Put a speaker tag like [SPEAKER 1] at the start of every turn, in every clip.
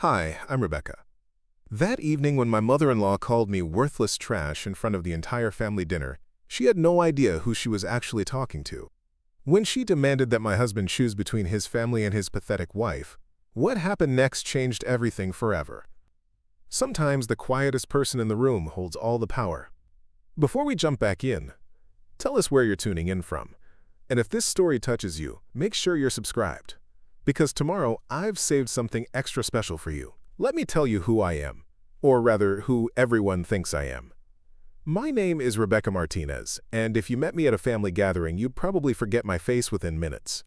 [SPEAKER 1] Hi, I'm Rebecca. That evening when my mother-in-law called me worthless trash in front of the entire family dinner, she had no idea who she was actually talking to. When she demanded that my husband choose between his family and his pathetic wife, what happened next changed everything forever. Sometimes the quietest person in the room holds all the power. Before we jump back in, tell us where you're tuning in from. And if this story touches you, make sure you're subscribed. Because tomorrow, I've saved something extra special for you. Let me tell you who I am, or rather, who everyone thinks I am. My name is Rebecca Martinez, and if you met me at a family gathering, you'd probably forget my face within minutes.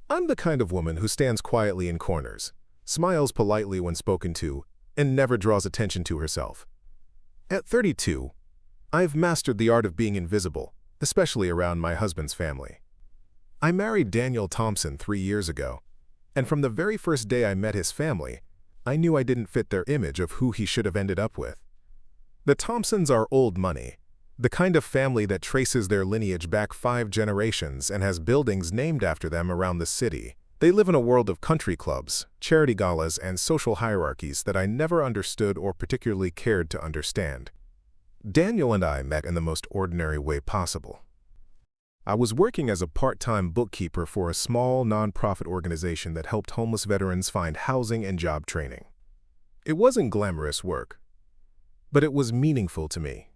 [SPEAKER 1] I'm the kind of woman who stands quietly in corners, smiles politely when spoken to, and never draws attention to herself. At 32, I've mastered the art of being invisible, especially around my husband's family. I married Daniel Thompson 3 years ago, and from the very first day I met his family, I knew I didn't fit their image of who he should have ended up with. The Thompsons are old money, the kind of family that traces their lineage back 5 generations and has buildings named after them around the city. They live in a world of country clubs, charity galas, and social hierarchies that I never understood or particularly cared to understand. Daniel and I met in the most ordinary way possible. I was working as a part-time bookkeeper for a small, non-profit organization that helped homeless veterans find housing and job training. It wasn't glamorous work, but it was meaningful to me.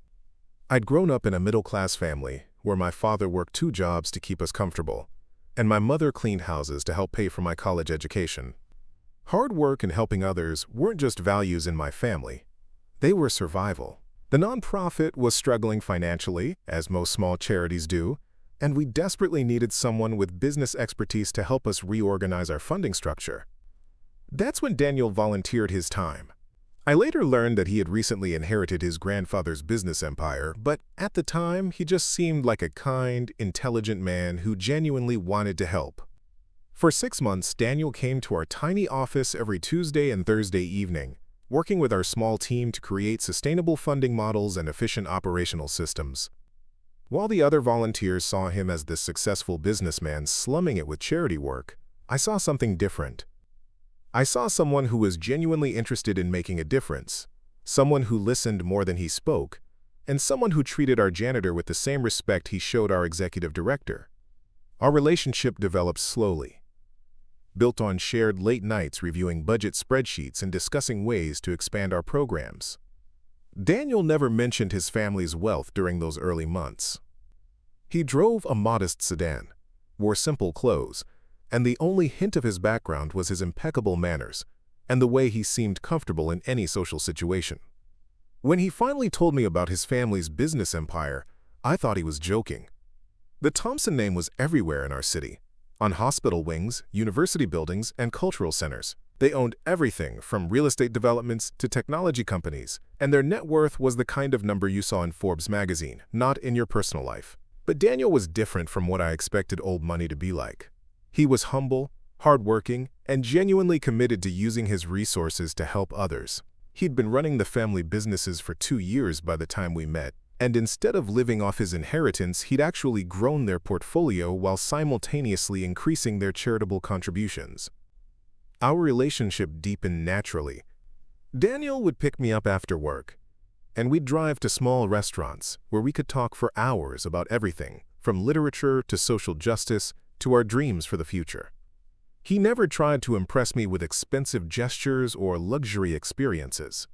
[SPEAKER 1] I'd grown up in a middle-class family where my father worked 2 jobs to keep us comfortable, and my mother cleaned houses to help pay for my college education. Hard work and helping others weren't just values in my family, they were survival. The non-profit was struggling financially, as most small charities do, and we desperately needed someone with business expertise to help us reorganize our funding structure. That's when Daniel volunteered his time. I later learned that he had recently inherited his grandfather's business empire, but at the time, he just seemed like a kind, intelligent man who genuinely wanted to help. For 6 months, Daniel came to our tiny office every Tuesday and Thursday evening, working with our small team to create sustainable funding models and efficient operational systems. While the other volunteers saw him as this successful businessman slumming it with charity work, I saw something different. I saw someone who was genuinely interested in making a difference, someone who listened more than he spoke, and someone who treated our janitor with the same respect he showed our executive director. Our relationship developed slowly, built on shared late nights reviewing budget spreadsheets and discussing ways to expand our programs. Daniel never mentioned his family's wealth during those early months. He drove a modest sedan, wore simple clothes, and the only hint of his background was his impeccable manners and the way he seemed comfortable in any social situation. When he finally told me about his family's business empire, I thought he was joking. The Thompson name was everywhere in our city, on hospital wings, university buildings, and cultural centers. They owned everything from real estate developments to technology companies, and their net worth was the kind of number you saw in Forbes magazine, not in your personal life. But Daniel was different from what I expected old money to be like. He was humble, hardworking, and genuinely committed to using his resources to help others. He'd been running the family businesses for 2 years by the time we met, and instead of living off his inheritance, he'd actually grown their portfolio while simultaneously increasing their charitable contributions. Our relationship deepened naturally. Daniel would pick me up after work, and we'd drive to small restaurants where we could talk for hours about everything, from literature to social justice to our dreams for the future. He never tried to impress me with expensive gestures or luxury experiences.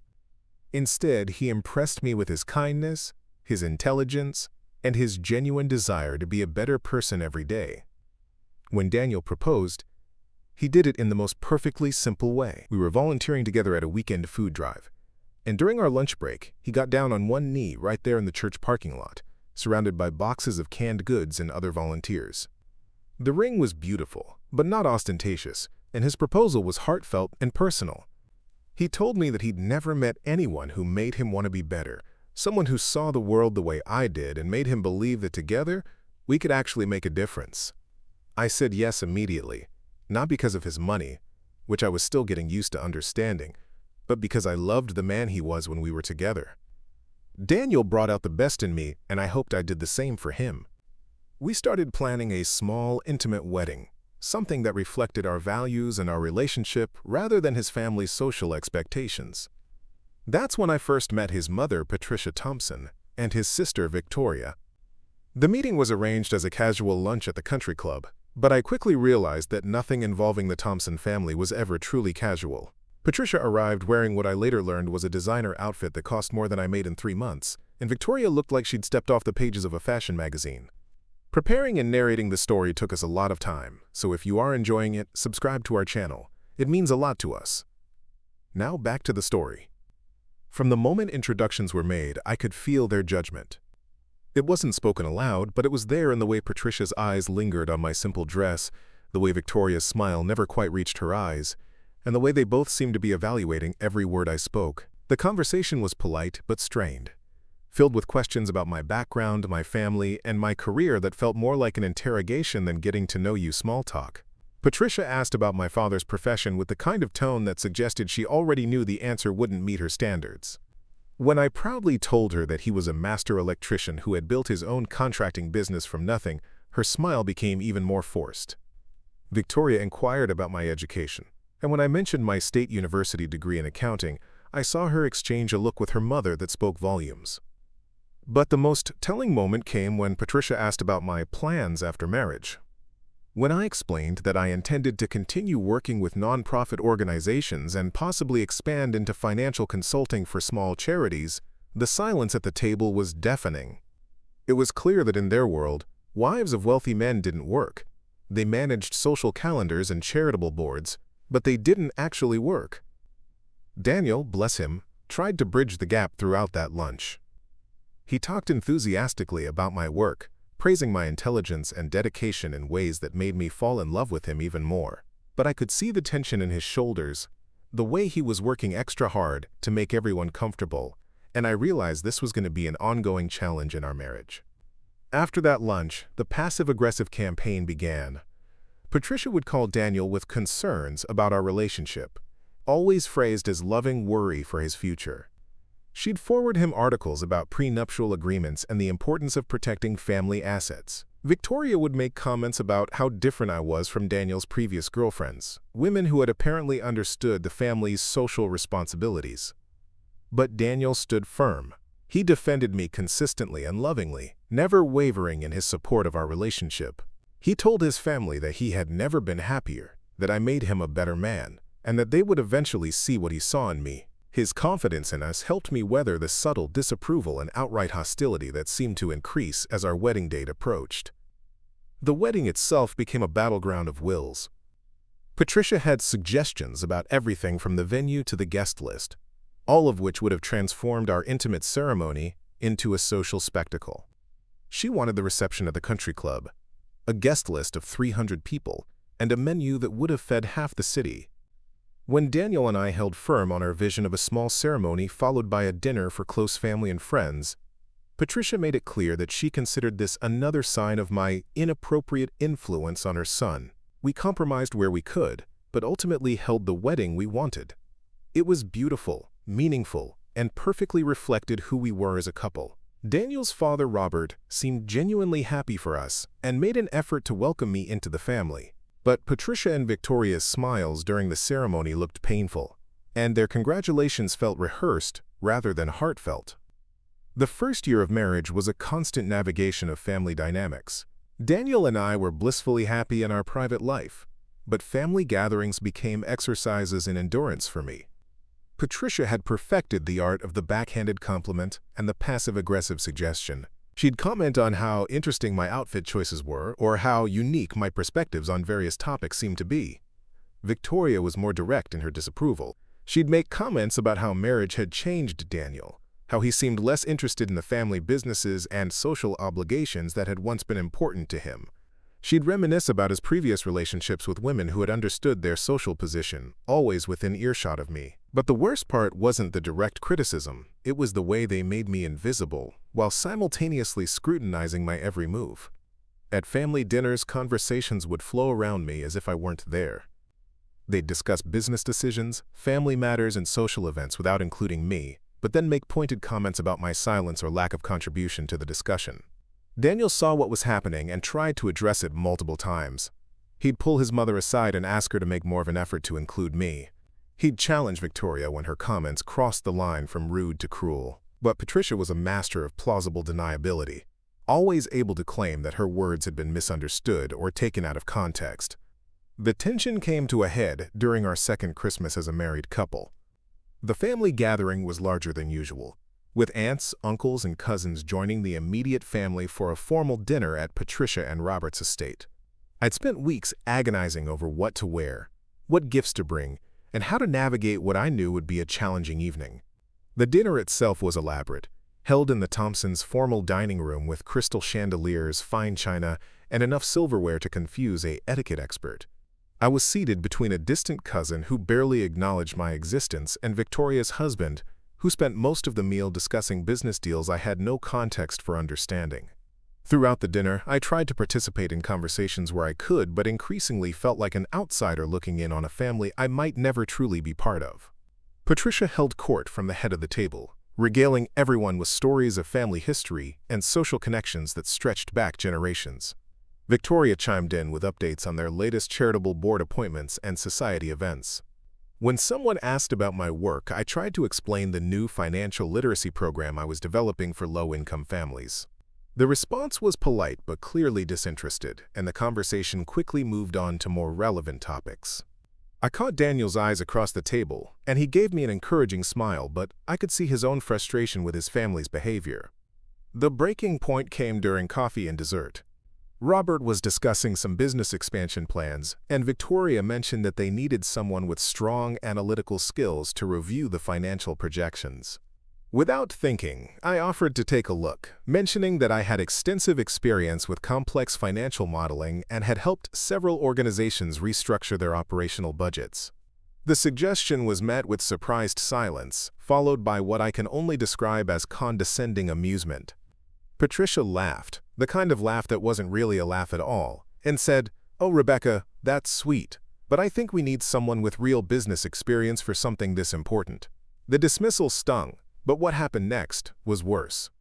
[SPEAKER 1] Instead, he impressed me with his kindness, his intelligence, and his genuine desire to be a better person every day. When Daniel proposed, he did it in the most perfectly simple way. We were volunteering together at a weekend food drive, and during our lunch break, he got down on one knee right there in the church parking lot, surrounded by boxes of canned goods and other volunteers. The ring was beautiful, but not ostentatious, and his proposal was heartfelt and personal. He told me that he'd never met anyone who made him want to be better, someone who saw the world the way I did and made him believe that together, we could actually make a difference. I said yes immediately, not because of his money, which I was still getting used to understanding, but because I loved the man he was when we were together. Daniel brought out the best in me, and I hoped I did the same for him. We started planning a small, intimate wedding, something that reflected our values and our relationship rather than his family's social expectations. That's when I first met his mother, Patricia Thompson, and his sister, Victoria. The meeting was arranged as a casual lunch at the country club, but I quickly realized that nothing involving the Thompson family was ever truly casual. Patricia arrived wearing what I later learned was a designer outfit that cost more than I made in 3 months, and Victoria looked like she'd stepped off the pages of a fashion magazine. Preparing and narrating the story took us a lot of time, so if you are enjoying it, subscribe to our channel. It means a lot to us. Now back to the story. From the moment introductions were made, I could feel their judgment. It wasn't spoken aloud, but it was there in the way Patricia's eyes lingered on my simple dress, the way Victoria's smile never quite reached her eyes, and the way they both seemed to be evaluating every word I spoke. The conversation was polite but strained, filled with questions about my background, my family, and my career that felt more like an interrogation than getting to know you small talk. Patricia asked about my father's profession with the kind of tone that suggested she already knew the answer wouldn't meet her standards. When I proudly told her that he was a master electrician who had built his own contracting business from nothing, her smile became even more forced. Victoria inquired about my education, and when I mentioned my state university degree in accounting, I saw her exchange a look with her mother that spoke volumes. But the most telling moment came when Patricia asked about my plans after marriage. When I explained that I intended to continue working with nonprofit organizations and possibly expand into financial consulting for small charities, the silence at the table was deafening. It was clear that in their world, wives of wealthy men didn't work. They managed social calendars and charitable boards, but they didn't actually work. Daniel, bless him, tried to bridge the gap throughout that lunch. He talked enthusiastically about my work, praising my intelligence and dedication in ways that made me fall in love with him even more. But I could see the tension in his shoulders, the way he was working extra hard to make everyone comfortable, and I realized this was going to be an ongoing challenge in our marriage. After that lunch, the passive-aggressive campaign began. Patricia would call Daniel with concerns about our relationship, always phrased as loving worry for his future. She'd forward him articles about prenuptial agreements and the importance of protecting family assets. Victoria would make comments about how different I was from Daniel's previous girlfriends, women who had apparently understood the family's social responsibilities. But Daniel stood firm. He defended me consistently and lovingly, never wavering in his support of our relationship. He told his family that he had never been happier, that I made him a better man, and that they would eventually see what he saw in me. His confidence in us helped me weather the subtle disapproval and outright hostility that seemed to increase as our wedding date approached. The wedding itself became a battleground of wills. Patricia had suggestions about everything from the venue to the guest list, all of which would have transformed our intimate ceremony into a social spectacle. She wanted the reception at the country club, a guest list of 300 people, and a menu that would have fed half the city. When Daniel and I held firm on our vision of a small ceremony followed by a dinner for close family and friends, Patricia made it clear that she considered this another sign of my inappropriate influence on her son. We compromised where we could, but ultimately held the wedding we wanted. It was beautiful, meaningful, and perfectly reflected who we were as a couple. Daniel's father, Robert, seemed genuinely happy for us and made an effort to welcome me into the family. But Patricia and Victoria's smiles during the ceremony looked painful, and their congratulations felt rehearsed rather than heartfelt. The first year of marriage was a constant navigation of family dynamics. Daniel and I were blissfully happy in our private life, but family gatherings became exercises in endurance for me. Patricia had perfected the art of the backhanded compliment and the passive-aggressive suggestion. She'd comment on how interesting my outfit choices were or how unique my perspectives on various topics seemed to be. Victoria was more direct in her disapproval. She'd make comments about how marriage had changed Daniel, how he seemed less interested in the family businesses and social obligations that had once been important to him. She'd reminisce about his previous relationships with women who had understood their social position, always within earshot of me. But the worst part wasn't the direct criticism, it was the way they made me invisible, while simultaneously scrutinizing my every move. At family dinners, conversations would flow around me as if I weren't there. They'd discuss business decisions, family matters, and social events without including me, but then make pointed comments about my silence or lack of contribution to the discussion. Daniel saw what was happening and tried to address it multiple times. He'd pull his mother aside and ask her to make more of an effort to include me. He'd challenge Victoria when her comments crossed the line from rude to cruel. But Patricia was a master of plausible deniability, always able to claim that her words had been misunderstood or taken out of context. The tension came to a head during our second Christmas as a married couple. The family gathering was larger than usual, with aunts, uncles, and cousins joining the immediate family for a formal dinner at Patricia and Robert's estate. I'd spent weeks agonizing over what to wear, what gifts to bring, and how to navigate what I knew would be a challenging evening. The dinner itself was elaborate, held in the Thompsons' formal dining room with crystal chandeliers, fine china, and enough silverware to confuse an etiquette expert. I was seated between a distant cousin who barely acknowledged my existence and Victoria's husband, who spent most of the meal discussing business deals I had no context for understanding. Throughout the dinner, I tried to participate in conversations where I could, but increasingly felt like an outsider looking in on a family I might never truly be part of. Patricia held court from the head of the table, regaling everyone with stories of family history and social connections that stretched back generations. Victoria chimed in with updates on their latest charitable board appointments and society events. When someone asked about my work, I tried to explain the new financial literacy program I was developing for low-income families. The response was polite but clearly disinterested, and the conversation quickly moved on to more relevant topics. I caught Daniel's eyes across the table, and he gave me an encouraging smile, but I could see his own frustration with his family's behavior. The breaking point came during coffee and dessert. Robert was discussing some business expansion plans, and Victoria mentioned that they needed someone with strong analytical skills to review the financial projections. Without thinking, I offered to take a look, mentioning that I had extensive experience with complex financial modeling and had helped several organizations restructure their operational budgets. The suggestion was met with surprised silence, followed by what I can only describe as condescending amusement. Patricia laughed, the kind of laugh that wasn't really a laugh at all, and said, "Oh, Rebecca, that's sweet, but I think we need someone with real business experience for something this important." The dismissal stung, but what happened next was worse.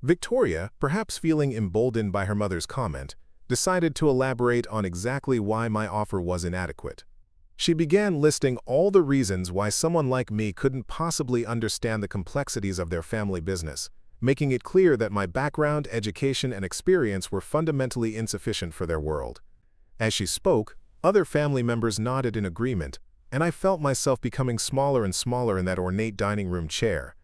[SPEAKER 1] Victoria, perhaps feeling emboldened by her mother's comment, decided to elaborate on exactly why my offer was inadequate. She began listing all the reasons why someone like me couldn't possibly understand the complexities of their family business, making it clear that my background, education, and experience were fundamentally insufficient for their world. As she spoke, other family members nodded in agreement, and I felt myself becoming smaller and smaller in that ornate dining room chair.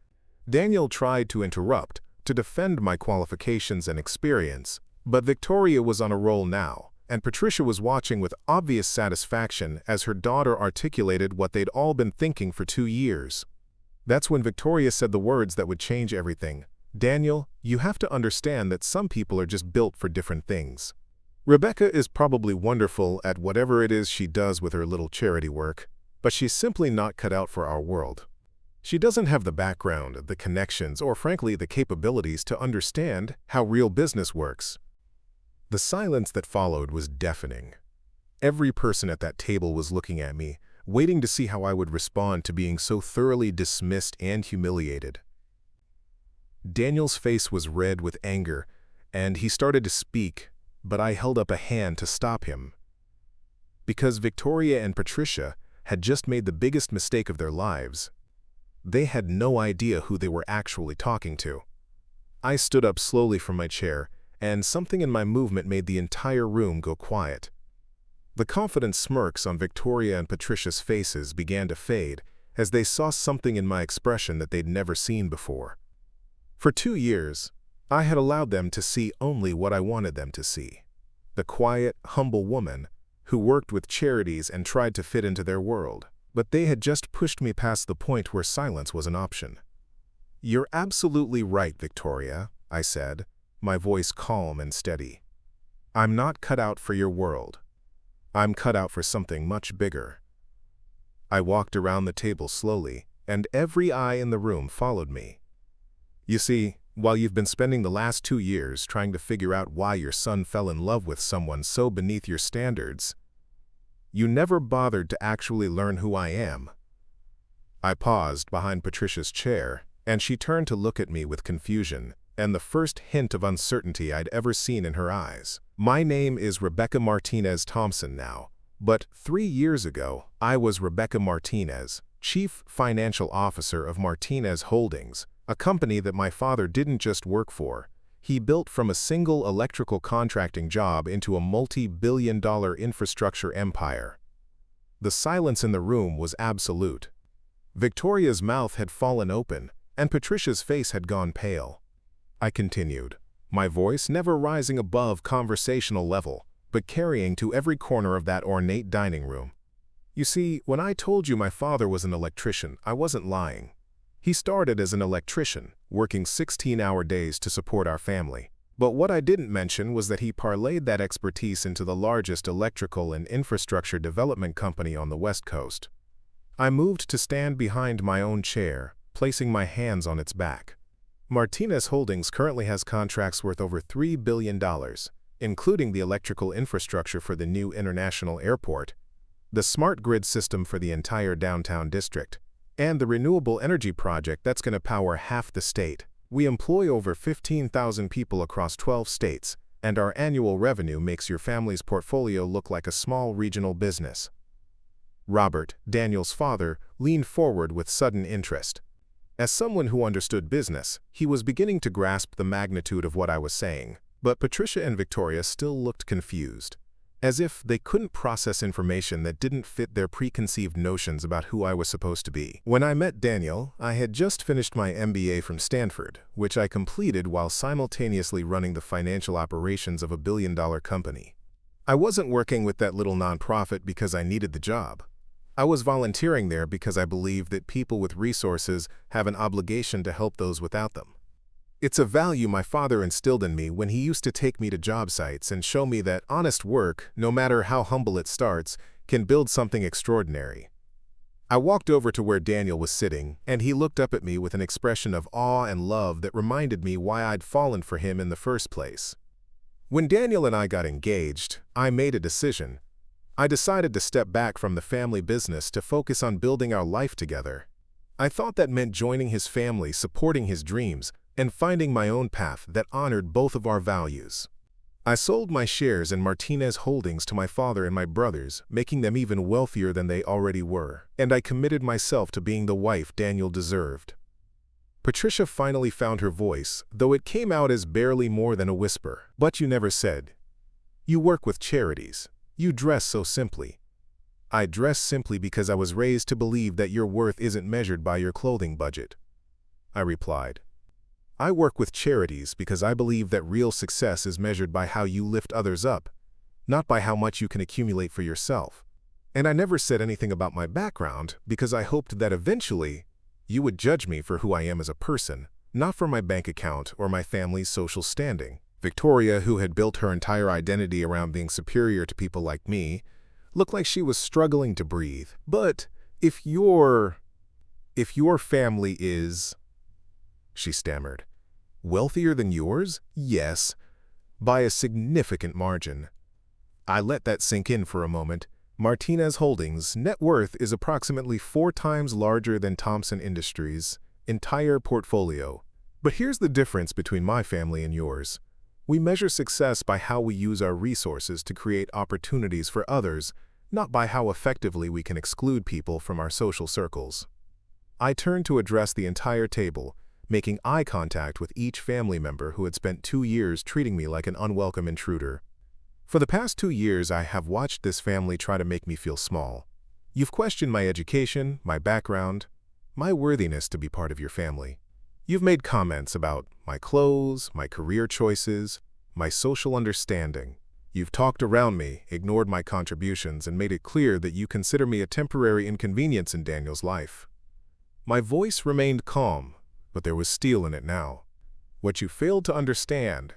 [SPEAKER 1] Daniel tried to interrupt, to defend my qualifications and experience, but Victoria was on a roll now, and Patricia was watching with obvious satisfaction as her daughter articulated what they'd all been thinking for 2 years. That's when Victoria said the words that would change everything. "Daniel, you have to understand that some people are just built for different things. Rebecca is probably wonderful at whatever it is she does with her little charity work, but she's simply not cut out for our world. She doesn't have the background, the connections, or frankly the capabilities to understand how real business works." The silence that followed was deafening. Every person at that table was looking at me, waiting to see how I would respond to being so thoroughly dismissed and humiliated. Daniel's face was red with anger, and he started to speak, but I held up a hand to stop him. Because Victoria and Patricia had just made the biggest mistake of their lives. They had no idea who they were actually talking to. I stood up slowly from my chair, and something in my movement made the entire room go quiet. The confident smirks on Victoria and Patricia's faces began to fade as they saw something in my expression that they'd never seen before. For 2 years, I had allowed them to see only what I wanted them to see. The quiet, humble woman who worked with charities and tried to fit into their world. But they had just pushed me past the point where silence was an option. "You're absolutely right, Victoria," I said, my voice calm and steady. "I'm not cut out for your world. I'm cut out for something much bigger." I walked around the table slowly, and every eye in the room followed me. "You see, while you've been spending the last 2 years trying to figure out why your son fell in love with someone so beneath your standards, you never bothered to actually learn who I am." I paused behind Patricia's chair, and she turned to look at me with confusion and the first hint of uncertainty I'd ever seen in her eyes. My name is Rebecca Martinez Thompson now, but 3 years ago, I was Rebecca Martinez, Chief Financial Officer of Martinez Holdings, a company that my father didn't just work for. He built from a single electrical contracting job into a multi-billion-dollar infrastructure empire. The silence in the room was absolute. Victoria's mouth had fallen open, and Patricia's face had gone pale. I continued, my voice never rising above conversational level, but carrying to every corner of that ornate dining room. You see, when I told you my father was an electrician, I wasn't lying. He started as an electrician, working 16-hour days to support our family. But what I didn't mention was that he parlayed that expertise into the largest electrical and infrastructure development company on the West Coast. I moved to stand behind my own chair, placing my hands on its back. Martinez Holdings currently has contracts worth over $3 billion, including the electrical infrastructure for the new international airport, the smart grid system for the entire downtown district, and the renewable energy project that's going to power half the state. We employ over 15,000 people across 12 states, and our annual revenue makes your family's portfolio look like a small regional business. Robert, Daniel's father, leaned forward with sudden interest. As someone who understood business, he was beginning to grasp the magnitude of what I was saying, but Patricia and Victoria still looked confused, as if they couldn't process information that didn't fit their preconceived notions about who I was supposed to be. When I met Daniel, I had just finished my MBA from Stanford, which I completed while simultaneously running the financial operations of a billion-dollar company. I wasn't working with that little nonprofit because I needed the job. I was volunteering there because I believe that people with resources have an obligation to help those without them. It's a value my father instilled in me when he used to take me to job sites and show me that honest work, no matter how humble it starts, can build something extraordinary. I walked over to where Daniel was sitting, and he looked up at me with an expression of awe and love that reminded me why I'd fallen for him in the first place. When Daniel and I got engaged, I made a decision. I decided to step back from the family business to focus on building our life together. I thought that meant joining his family, supporting his dreams, and finding my own path that honored both of our values. I sold my shares in Martinez Holdings to my father and my brothers, making them even wealthier than they already were, and I committed myself to being the wife Daniel deserved. Patricia finally found her voice, though it came out as barely more than a whisper. But you never said. You work with charities. You dress so simply. I dress simply because I was raised to believe that your worth isn't measured by your clothing budget. I replied. I work with charities because I believe that real success is measured by how you lift others up, not by how much you can accumulate for yourself. And I never said anything about my background because I hoped that eventually you would judge me for who I am as a person, not for my bank account or my family's social standing. Victoria, who had built her entire identity around being superior to people like me, looked like she was struggling to breathe. But if your family is, she stammered, wealthier than yours? Yes, by a significant margin. I let that sink in for a moment. Martinez Holdings' net worth is approximately 4 times larger than Thompson Industries' entire portfolio. But here's the difference between my family and yours. We measure success by how we use our resources to create opportunities for others, not by how effectively we can exclude people from our social circles. I turned to address the entire table, making eye contact with each family member who had spent 2 years treating me like an unwelcome intruder. For the past 2 years, I have watched this family try to make me feel small. You've questioned my education, my background, my worthiness to be part of your family. You've made comments about my clothes, my career choices, my social understanding. You've talked around me, ignored my contributions, and made it clear that you consider me a temporary inconvenience in Daniel's life. My voice remained calm, but there was steel in it now. What you failed to understand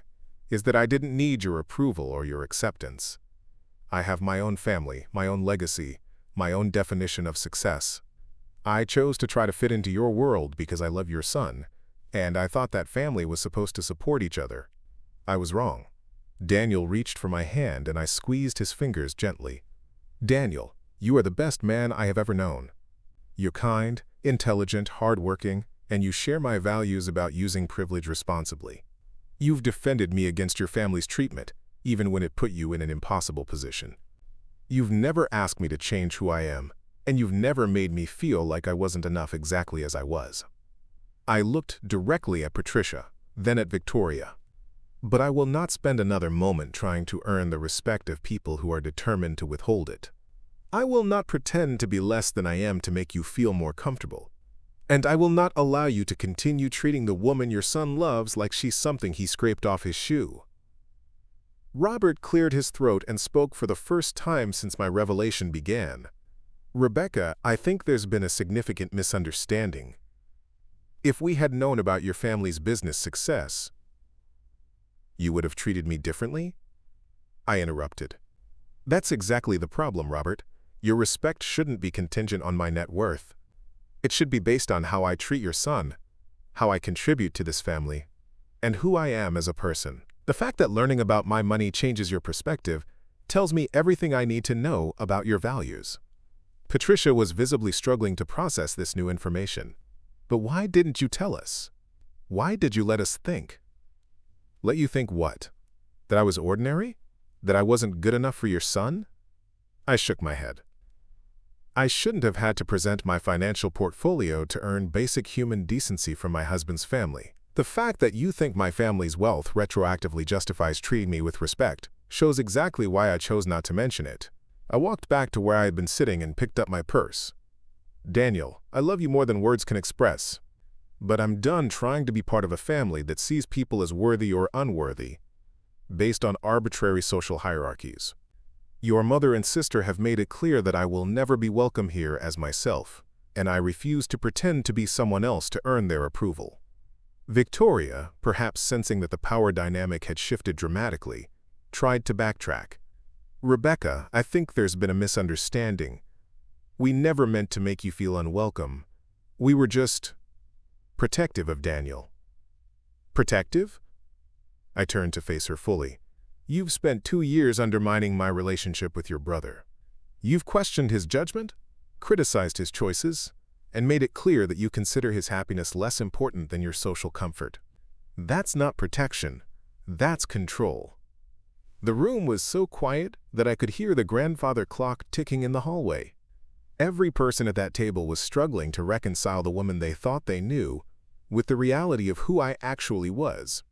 [SPEAKER 1] is that I didn't need your approval or your acceptance. I have my own family, my own legacy, my own definition of success. I chose to try to fit into your world because I love your son, and I thought that family was supposed to support each other. I was wrong. Daniel reached for my hand and I squeezed his fingers gently. Daniel, you are the best man I have ever known. You're kind, intelligent, hardworking, and you share my values about using privilege responsibly. You've defended me against your family's treatment, even when it put you in an impossible position. You've never asked me to change who I am, and you've never made me feel like I wasn't enough exactly as I was. I looked directly at Patricia, then at Victoria. But I will not spend another moment trying to earn the respect of people who are determined to withhold it. I will not pretend to be less than I am to make you feel more comfortable. And I will not allow you to continue treating the woman your son loves like she's something he scraped off his shoe. Robert cleared his throat and spoke for the first time since my revelation began. Rebecca, I think there's been a significant misunderstanding. If we had known about your family's business success, you would have treated me differently? I interrupted. That's exactly the problem, Robert. Your respect shouldn't be contingent on my net worth. It should be based on how I treat your son, how I contribute to this family, and who I am as a person. The fact that learning about my money changes your perspective tells me everything I need to know about your values. Patricia was visibly struggling to process this new information. But why didn't you tell us? Why did you let us think? Let you think what? That I was ordinary? That I wasn't good enough for your son? I shook my head. I shouldn't have had to present my financial portfolio to earn basic human decency from my husband's family. The fact that you think my family's wealth retroactively justifies treating me with respect shows exactly why I chose not to mention it. I walked back to where I had been sitting and picked up my purse. Daniel, I love you more than words can express, but I'm done trying to be part of a family that sees people as worthy or unworthy, based on arbitrary social hierarchies. Your mother and sister have made it clear that I will never be welcome here as myself, and I refuse to pretend to be someone else to earn their approval. Victoria, perhaps sensing that the power dynamic had shifted dramatically, tried to backtrack. Rebecca, I think there's been a misunderstanding. We never meant to make you feel unwelcome. We were just protective of Daniel. Protective? I turned to face her fully. You've spent 2 years undermining my relationship with your brother. You've questioned his judgment, criticized his choices, and made it clear that you consider his happiness less important than your social comfort. That's not protection. That's control. The room was so quiet that I could hear the grandfather clock ticking in the hallway. Every person at that table was struggling to reconcile the woman they thought they knew with the reality of who I actually was.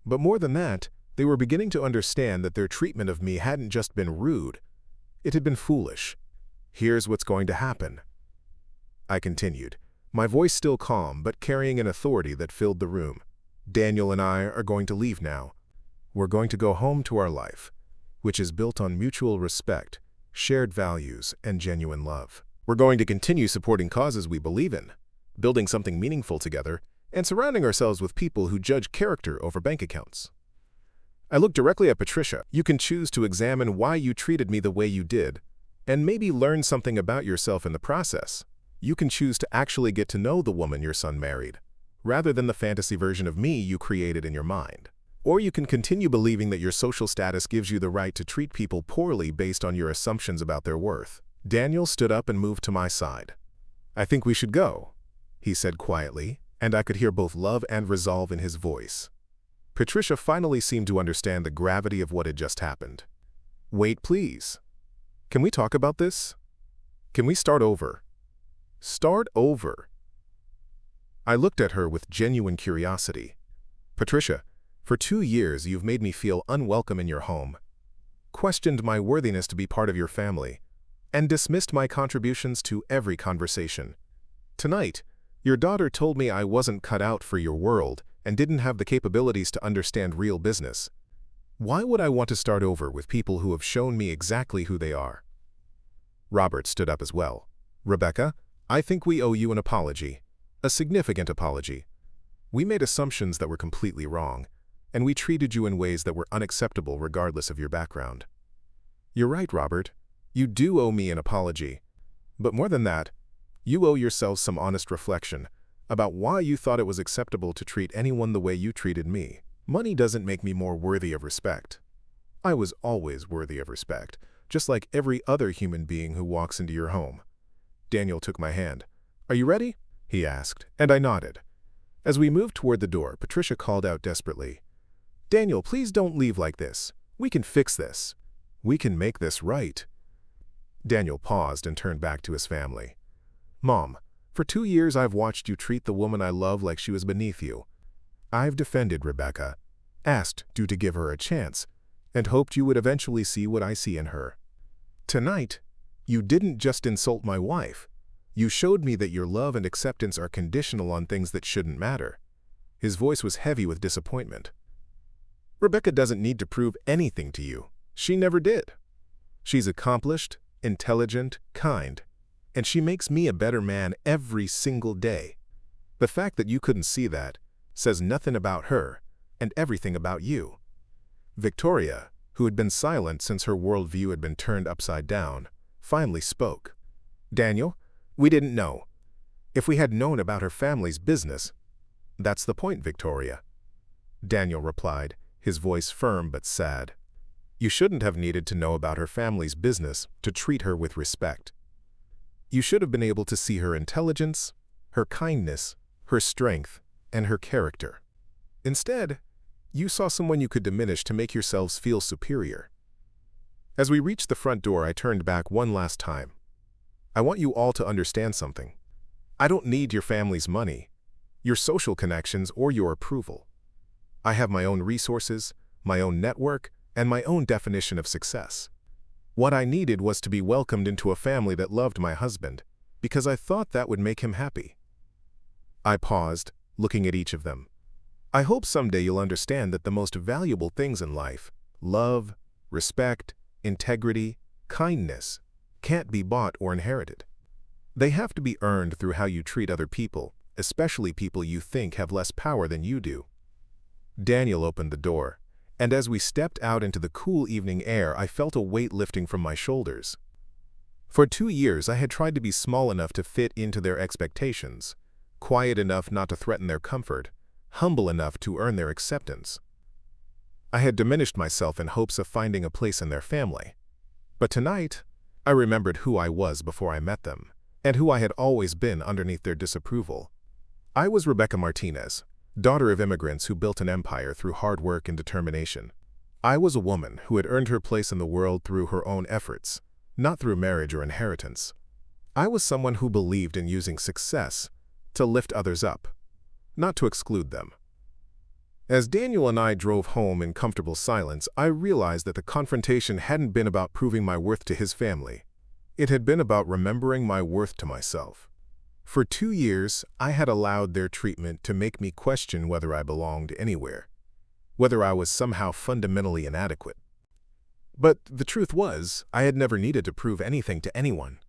[SPEAKER 1] But more than that, they were beginning to understand that their treatment of me hadn't just been rude, it had been foolish. Here's what's going to happen, I continued, my voice still calm but carrying an authority that filled the room. Daniel and I are going to leave now. We're going to go home to our life, which is built on mutual respect, shared values, and genuine love. We're going to continue supporting causes we believe in, building something meaningful together, and surrounding ourselves with people who judge character over bank accounts. I looked directly at Patricia. You can choose to examine why you treated me the way you did, and maybe learn something about yourself in the process. You can choose to actually get to know the woman your son married, rather than the fantasy version of me you created in your mind. Or you can continue believing that your social status gives you the right to treat people poorly based on your assumptions about their worth. Daniel stood up and moved to my side. I think we should go, he said quietly, and I could hear both love and resolve in his voice. Patricia finally seemed to understand the gravity of what had just happened. Wait, please. Can we talk about this? Can we start over? Start over. I looked at her with genuine curiosity. Patricia, for 2 years you've made me feel unwelcome in your home, questioned my worthiness to be part of your family, and dismissed my contributions to every conversation. Tonight, your daughter told me I wasn't cut out for your world and didn't have the capabilities to understand real business. Why would I want to start over with people who have shown me exactly who they are? Robert stood up as well. Rebecca, I think we owe you an apology, a significant apology. We made assumptions that were completely wrong, and we treated you in ways that were unacceptable regardless of your background. You're right, Robert. You do owe me an apology. But more than that, you owe yourself some honest reflection about why you thought it was acceptable to treat anyone the way you treated me. Money doesn't make me more worthy of respect. I was always worthy of respect, just like every other human being who walks into your home. Daniel took my hand. Are you ready? He asked, and I nodded. As we moved toward the door, Patricia called out desperately, Daniel, please don't leave like this. We can fix this. We can make this right. Daniel paused and turned back to his family. Mom, for 2 years I've watched you treat the woman I love like she was beneath you. I've defended Rebecca, asked you to give her a chance, and hoped you would eventually see what I see in her. Tonight, you didn't just insult my wife. You showed me that your love and acceptance are conditional on things that shouldn't matter. His voice was heavy with disappointment. Rebecca doesn't need to prove anything to you. She never did. She's accomplished, intelligent, kind, and she makes me a better man every single day. The fact that you couldn't see that says nothing about her and everything about you. Victoria, who had been silent since her worldview had been turned upside down, finally spoke. Daniel, we didn't know. If we had known about her family's business. That's the point, Victoria. Daniel replied, his voice firm but sad. You shouldn't have needed to know about her family's business to treat her with respect. You should have been able to see her intelligence, her kindness, her strength, and her character. Instead, you saw someone you could diminish to make yourselves feel superior. As we reached the front door, I turned back one last time. I want you all to understand something. I don't need your family's money, your social connections, or your approval. I have my own resources, my own network, and my own definition of success. What I needed was to be welcomed into a family that loved my husband, because I thought that would make him happy. I paused, looking at each of them. I hope someday you'll understand that the most valuable things in life, love, respect, integrity, kindness, can't be bought or inherited. They have to be earned through how you treat other people, especially people you think have less power than you do. Daniel opened the door, and as we stepped out into the cool evening air, I felt a weight lifting from my shoulders. For 2 years, I had tried to be small enough to fit into their expectations, quiet enough not to threaten their comfort, humble enough to earn their acceptance. I had diminished myself in hopes of finding a place in their family. But tonight, I remembered who I was before I met them, and who I had always been underneath their disapproval. I was Rebecca Martinez, daughter of immigrants who built an empire through hard work and determination. I was a woman who had earned her place in the world through her own efforts, not through marriage or inheritance. I was someone who believed in using success to lift others up, not to exclude them. As Daniel and I drove home in comfortable silence, I realized that the confrontation hadn't been about proving my worth to his family. It had been about remembering my worth to myself. For 2 years, I had allowed their treatment to make me question whether I belonged anywhere, whether I was somehow fundamentally inadequate. But the truth was, I had never needed to prove anything to anyone.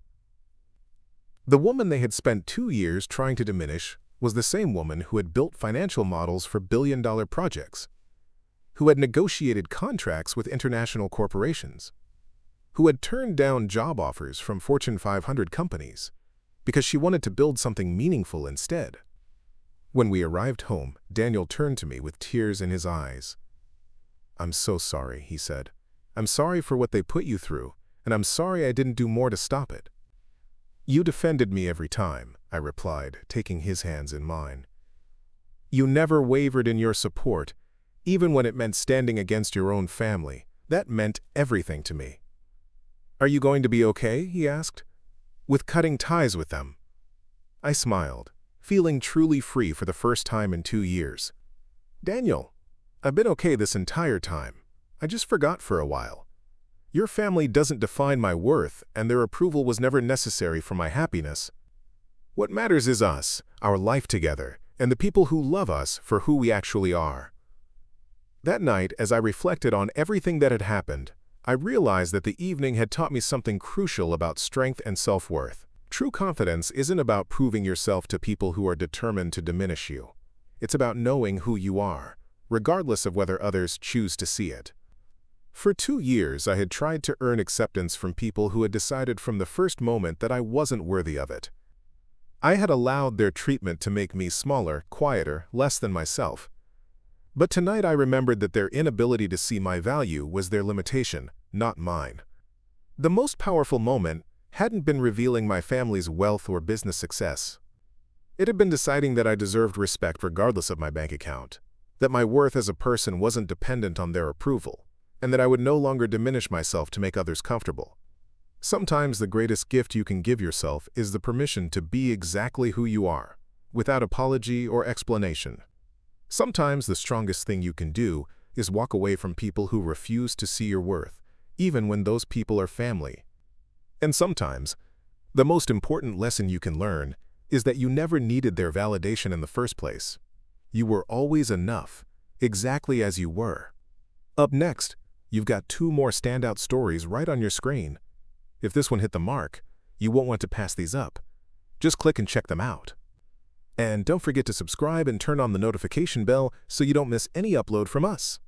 [SPEAKER 1] The woman they had spent 2 years trying to diminish was the same woman who had built financial models for billion-dollar projects, who had negotiated contracts with international corporations, who had turned down job offers from Fortune 500 companies because she wanted to build something meaningful instead. When we arrived home, Daniel turned to me with tears in his eyes. "I'm so sorry," he said. "I'm sorry for what they put you through, and I'm sorry I didn't do more to stop it." "You defended me every time," I replied, taking his hands in mine. "You never wavered in your support, even when it meant standing against your own family. That meant everything to me." "Are you going to be okay?" he asked. "With cutting ties with them?" I smiled, feeling truly free for the first time in 2 years. "Daniel, I've been okay this entire time. I just forgot for a while. Your family doesn't define my worth, and their approval was never necessary for my happiness. What matters is us, our life together, and the people who love us for who we actually are." That night, as I reflected on everything that had happened, I realized that the evening had taught me something crucial about strength and self-worth. True confidence isn't about proving yourself to people who are determined to diminish you. It's about knowing who you are, regardless of whether others choose to see it. For 2 years, I had tried to earn acceptance from people who had decided from the first moment that I wasn't worthy of it. I had allowed their treatment to make me smaller, quieter, less than myself. But tonight I remembered that their inability to see my value was their limitation, not mine. The most powerful moment hadn't been revealing my family's wealth or business success. It had been deciding that I deserved respect regardless of my bank account, that my worth as a person wasn't dependent on their approval, and that I would no longer diminish myself to make others comfortable. Sometimes the greatest gift you can give yourself is the permission to be exactly who you are, without apology or explanation. Sometimes the strongest thing you can do is walk away from people who refuse to see your worth, even when those people are family. And sometimes, the most important lesson you can learn is that you never needed their validation in the first place. You were always enough, exactly as you were. Up next, you've got 2 more standout stories right on your screen. If this one hit the mark, you won't want to pass these up. Just click and check them out. And don't forget to subscribe and turn on the notification bell so you don't miss any upload from us.